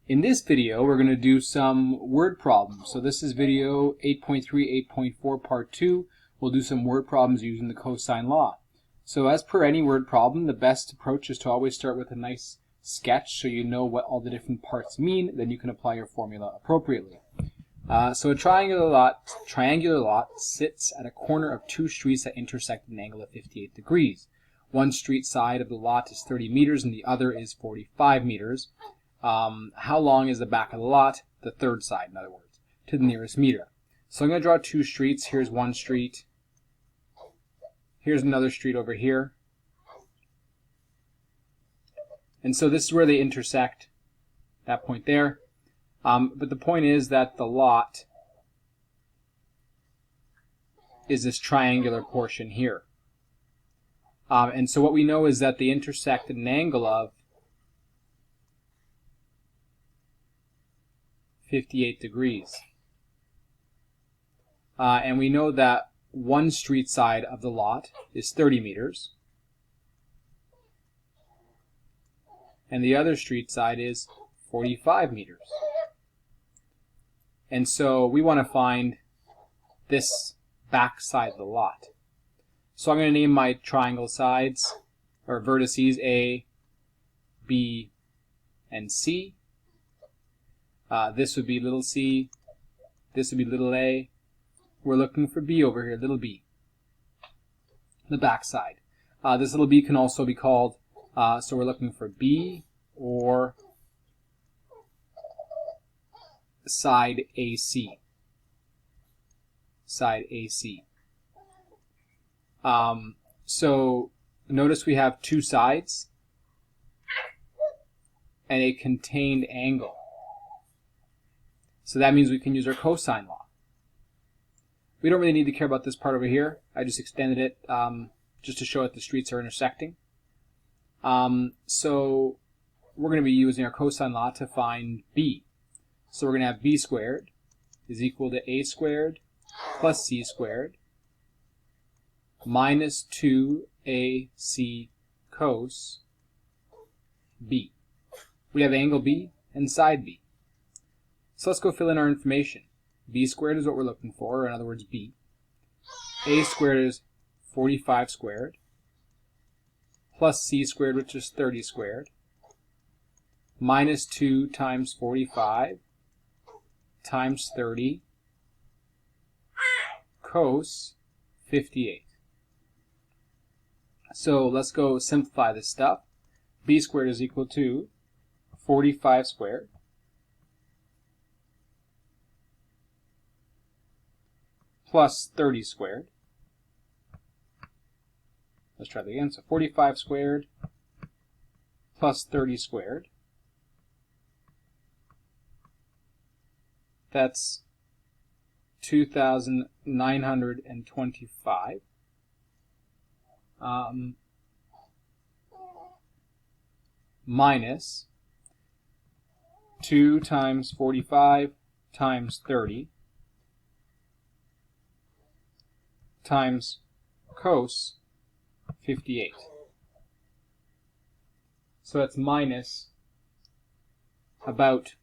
In this video, we're going to do some word problems. So this is video 8.3, 8.4, part 2. We'll do some word problems using the cosine law. So as per any word problem, the best approach is to always start with a nice sketch so you know what all the different parts mean. Then you can apply your formula appropriately. So a triangular lot sits at a corner of two streets that intersect at an angle of 58 degrees. One street side of the lot is 30 meters and the other is 45 meters. How long is the back of the lot, the third side in other words, to the nearest meter? So I'm going to draw two streets. Here's one street. Here's another street over here. And so this is where they intersect, that point there. But the point is that the lot is this triangular portion here. And so what we know is that they intersect at an angle of 58 degrees. And we know that one street side of the lot is 30 meters. And the other street side is 45 meters. And so we want to find this back side of the lot. So I'm going to name my triangle sides, or vertices, A, B, and C. This would be little c, this would be little a. We're looking for b over here, little b, the back side. This little b can also be called, so we're looking for b or side AC. Side AC. So notice we have two sides and a contained angle. So that means we can use our cosine law. We don't really need to care about this part over here. I just extended it just to show that the streets are intersecting. So we're going to be using our cosine law to find b. So we're going to have b squared is equal to a squared plus c squared minus 2ac cos b. We have angle b and side b. So let's go fill in our information. B squared is what we're looking for, or in other words, B. A squared is 45 squared, plus C squared, which is 30 squared, minus 2 times 45 times 30 cos 58. So let's go simplify this stuff. B squared is equal to 45 squared plus 30 squared. Let's try that again. So 45 squared plus 30 squared. That's 2,925. Minus 2 times 45 times 30 times cos 58. So that's minus about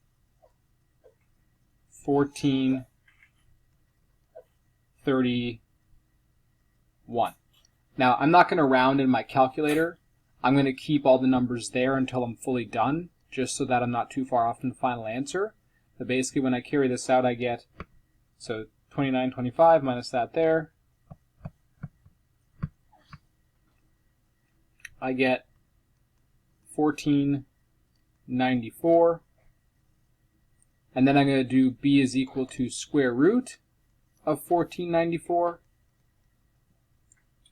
1431. Now I'm not going to round in my calculator. I'm going to keep all the numbers there until I'm fully done, just so that I'm not too far off from the final answer. But basically when I carry this out I get, so 2925 minus that there, I get 1494, and then I'm going to do b is equal to square root of 1494,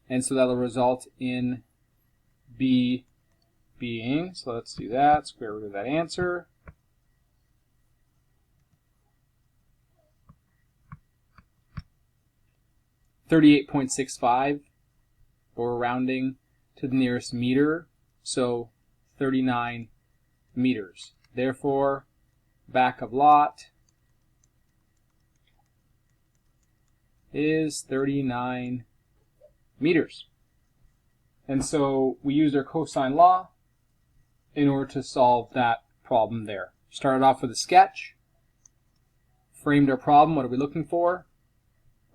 and so that'll result in b being, so let's do that, square root of that answer, .65, but we're rounding to the nearest meter, so 39 meters. Therefore, back of lot is 39 meters. And so we used our cosine law in order to solve that problem there. Started off with a sketch, framed our problem, what are we looking for,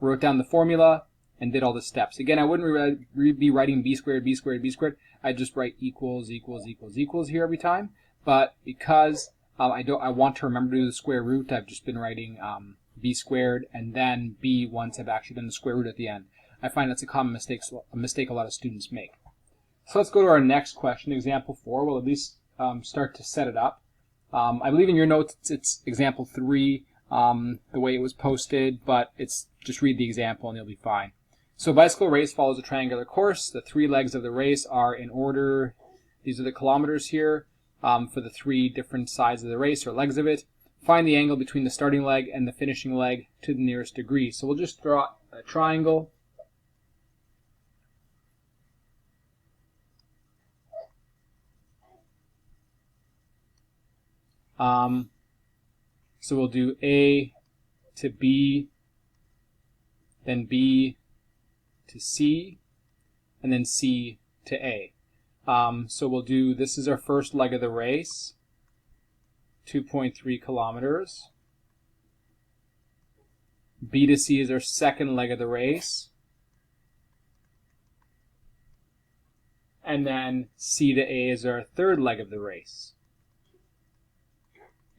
wrote down the formula, and did all the steps. Again, I wouldn't be writing b squared, b squared, b squared. I'd just write equals, equals, equals, equals here every time. But because I want to remember to do the square root, I've just been writing b squared and then b once I've actually done the square root at the end. I find that's a common mistake a lot of students make. So let's go to our next question, example 4. We'll at least start to set it up. I believe in your notes it's example 3, the way it was posted, but it's just read the example and you'll be fine. So a bicycle race follows a triangular course. The 3 legs of the race are in order. These are the kilometers here for the 3 different sides of the race or legs of it. Find the angle between the starting leg and the finishing leg to the nearest degree. So we'll just draw a triangle. So we'll do A to B, then B to C, and then C to A. So we'll do, this is our first leg of the race, 2.3 kilometers. B to C is our second leg of the race. And then C to A is our third leg of the race,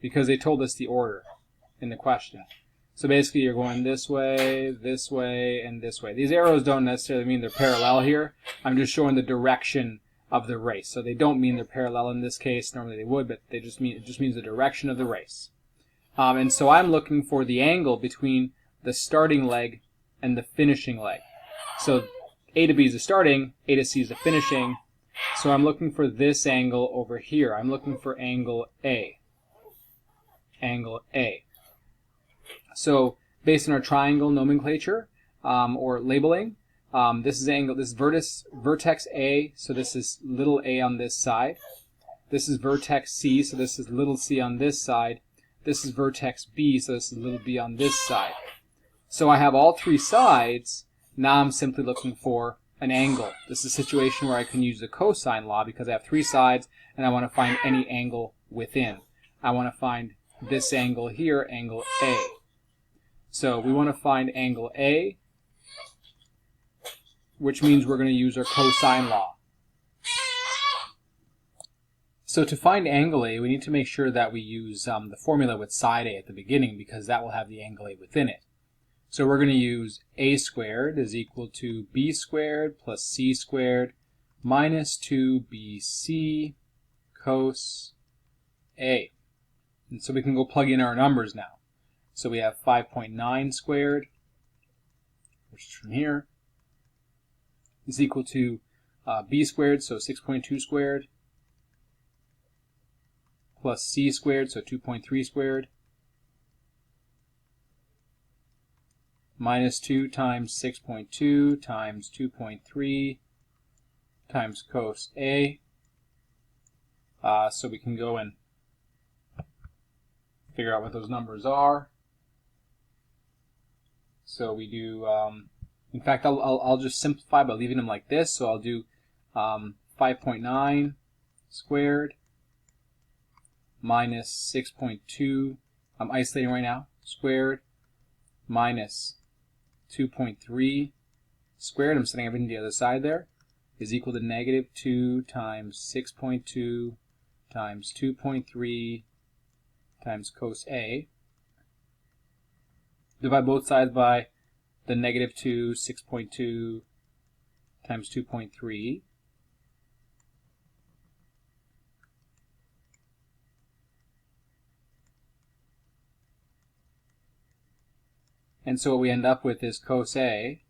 because they told us the order in the question. So basically you're going this way, and this way. These arrows don't necessarily mean they're parallel here. I'm just showing the direction of the race. So they don't mean they're parallel in this case. Normally they would, but it just means the direction of the race. And so I'm looking for the angle between the starting leg and the finishing leg. So A to B is the starting, A to C is the finishing. So I'm looking for this angle over here. I'm looking for angle A. Angle A. So based on our triangle nomenclature or labeling, this is vertex A, so this is little a on this side. This is vertex C, so this is little c on this side. This is vertex B, so this is little b on this side. So I have all 3 sides. Now I'm simply looking for an angle. This is a situation where I can use the cosine law because I have 3 sides and I want to find any angle within. I want to find this angle here, angle A. So we want to find angle A, which means we're going to use our cosine law. So to find angle A, we need to make sure that we use the formula with side A at the beginning, because that will have the angle A within it. So we're going to use A squared is equal to B squared plus C squared minus 2BC cos A. And so we can go plug in our numbers now. So we have 5.9 squared, which is from here, is equal to B squared, so 6.2 squared, plus C squared, so 2.3 squared, minus 2 times 6.2 times 2.3 times cos A. So we can go and figure out what those numbers are. So we do, in fact, I'll just simplify by leaving them like this. So I'll do 5.9 squared minus 6.2, I'm isolating right now, squared minus 2.3 squared, I'm setting everything to the other side there, is equal to negative 2 times 6.2 times 2.3 times cos A. Divide both sides by the negative 2, 6.2 times 2.3. And so what we end up with is cos A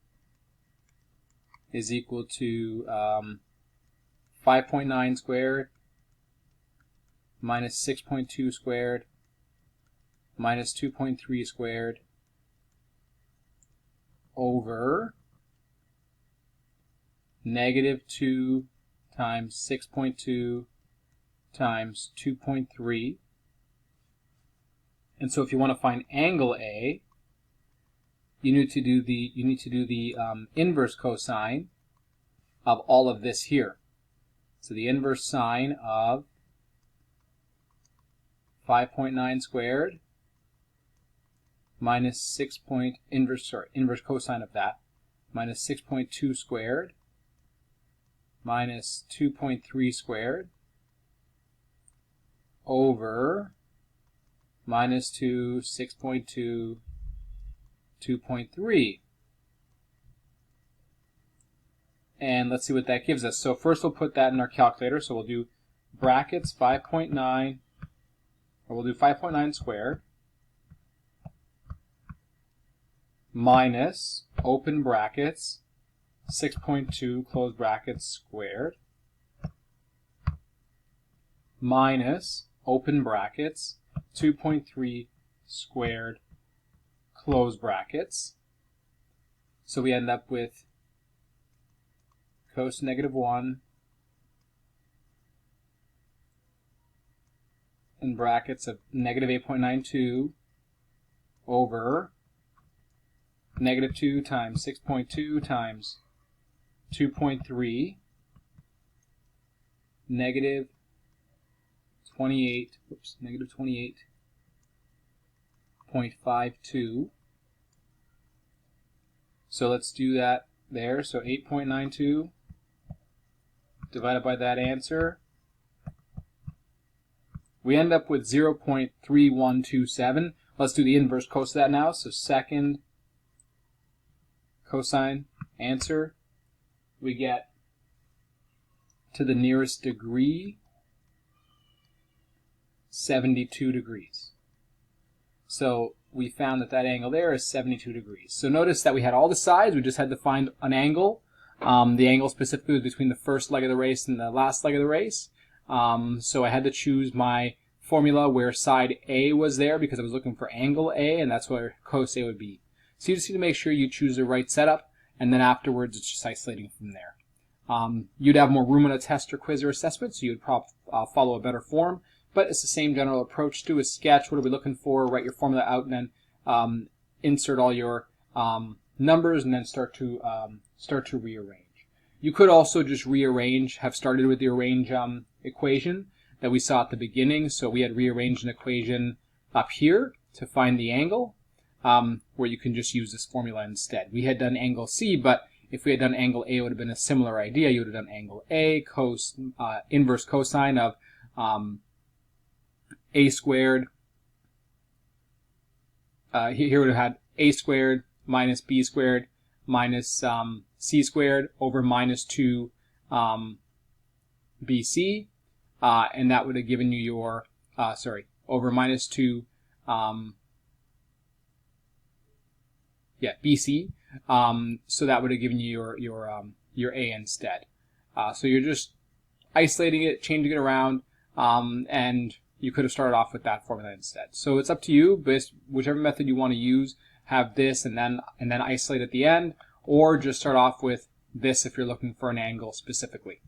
is equal to 5.9 squared minus 6.2 squared minus 2.3 squared over negative 2 times 6.2 times 2.3. And so if you want to find angle A, you need to do the inverse cosine of all of this here. So the inverse sine of 5.9 squared minus inverse cosine of that, minus 6.2 squared minus 2.3 squared over minus 2, 6.2, 2.3. And let's see what that gives us. So first we'll put that in our calculator. So we'll do brackets 5.9, or we'll do 5.9 squared minus open brackets 6.2 close brackets squared minus open brackets 2.3 squared close brackets. So we end up with cos -1 in brackets of -8.92 over -2 times 6.2 times 2.3 -28.52. So let's do that there. So 8.92 divided by that answer, we end up with 0.3127. Let's do the inverse cos of that now. So second cosine answer, we get to the nearest degree 72 degrees. So we found that that angle there is 72 degrees. So notice that we had all the sides, we just had to find an angle. The angle specifically was between the first leg of the race and the last leg of the race. So I had to choose my formula where side A was there because I was looking for angle A, and that's where cos A would be. So you just need to make sure you choose the right setup, and then afterwards it's just isolating from there. You'd have more room on a test or quiz or assessment, so you'd probably follow a better form, but it's the same general approach. Do a sketch, what are we looking for, write your formula out, and then insert all your numbers, and then start to rearrange. You could also just rearrange, have started with the arrange equation that we saw at the beginning. So we had rearranged an equation up here to find the angle, where you can just use this formula instead. We had done angle C, but if we had done angle A, it would have been a similar idea. You would have done angle A, inverse cosine of A squared. Here would have had A squared minus B squared minus C squared over minus 2 BC, and that would have given you your, over minus 2 BC. So that would have given you your A instead. So you're just isolating it, changing it around, and you could have started off with that formula instead. So it's up to you, but whichever method you want to use, have this and then isolate at the end, or just start off with this if you're looking for an angle specifically.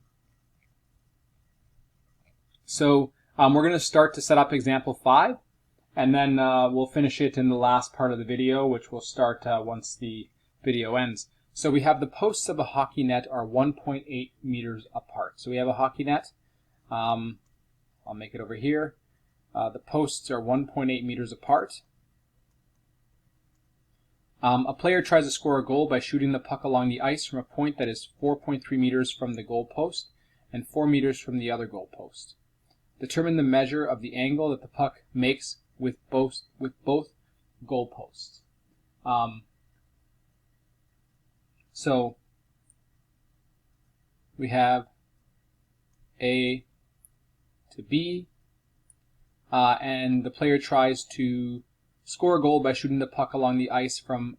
So we're going to start to set up example 5, and then we'll finish it in the last part of the video, which will start once the video ends. So we have the posts of a hockey net are 1.8 meters apart. So we have a hockey net. I'll make it over here. The posts are 1.8 meters apart. A player tries to score a goal by shooting the puck along the ice from a point that is 4.3 meters from the goal post and 4 meters from the other goal post. Determine the measure of the angle that the puck makes with both goal posts. So we have A to B, and the player tries to score a goal by shooting the puck along the ice from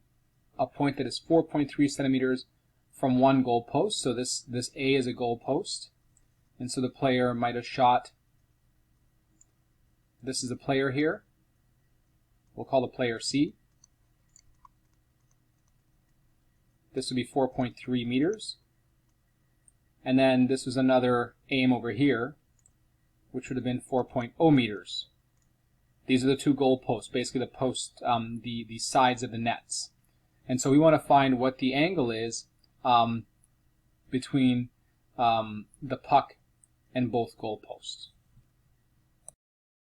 a point that is 4.3 centimeters from one goal post. So this A is a goal post, and so the player might have shot, this is the player here, we'll call the player C. This would be 4.3 meters. And then this was another aim over here, which would have been 4.0 meters. These are the two goal posts, basically the post, the sides of the nets. And so we want to find what the angle is between the puck and both goal posts.